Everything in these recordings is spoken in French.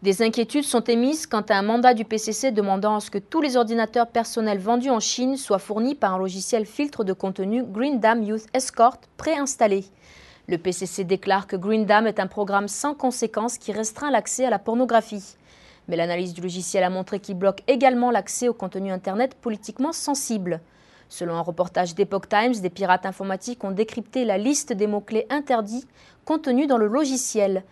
Des inquiétudes sont émises quant à un mandat du PCC demandant à ce que tous les ordinateurs personnels vendus en Chine soient fournis par un logiciel filtre de contenu Green Dam Youth Escort préinstallé. Le PCC déclare que Green Dam est un programme sans conséquence qui restreint l'accès à la pornographie. Mais l'analyse du logiciel a montré qu'il bloque également l'accès au contenu Internet politiquement sensible. Selon un reportage d'Epoch Times, des pirates informatiques ont décrypté la liste des mots-clés interdits contenus dans le logiciel.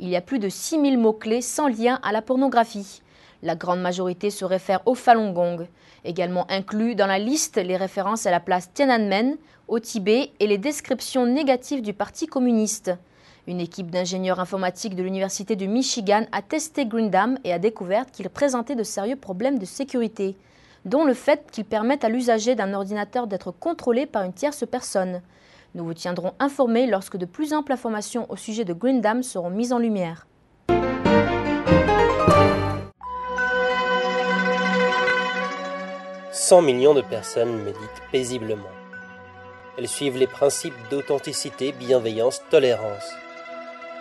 Il y a plus de 6000 mots-clés sans lien à la pornographie. La grande majorité se réfère au Falun Gong. Également inclus dans la liste les références à la place Tiananmen, au Tibet et les descriptions négatives du Parti communiste. Une équipe d'ingénieurs informatiques de l'Université du Michigan a testé Green Dam et a découvert qu'il présentait de sérieux problèmes de sécurité, dont le fait qu'il permette à l'usager d'un ordinateur d'être contrôlé par une tierce personne. Nous vous tiendrons informés lorsque de plus amples informations au sujet de Green Dam seront mises en lumière. « 100 millions de personnes méditent paisiblement. Elles suivent les principes d'authenticité, bienveillance, tolérance.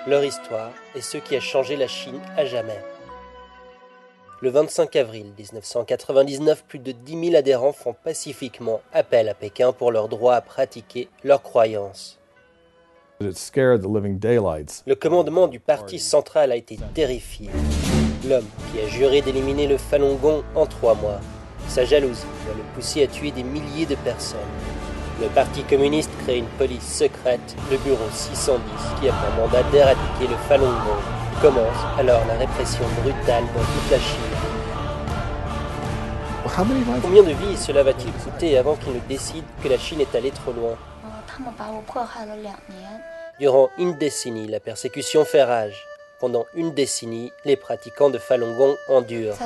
Leur histoire est ce qui a changé la Chine à jamais. Le 25 avril 1999, plus de 10 000 adhérents font pacifiquement appel à Pékin pour leur droit à pratiquer leurs croyances. Le commandement du parti central a été terrifié. L'homme qui a juré d'éliminer le Falun Gong en 3 mois, sa jalousie va le pousser à tuer des milliers de personnes. Le Parti communiste crée une police secrète, le bureau 610, qui a pour mandat d'éradiquer le Falun Gong. Commence alors la répression brutale dans toute la Chine. Combien de vies cela va-t-il coûter avant qu'ils ne décident que la Chine est allée trop loin? Durant une décennie, la persécution fait rage. Pendant une décennie, les pratiquants de Falun Gong endurent.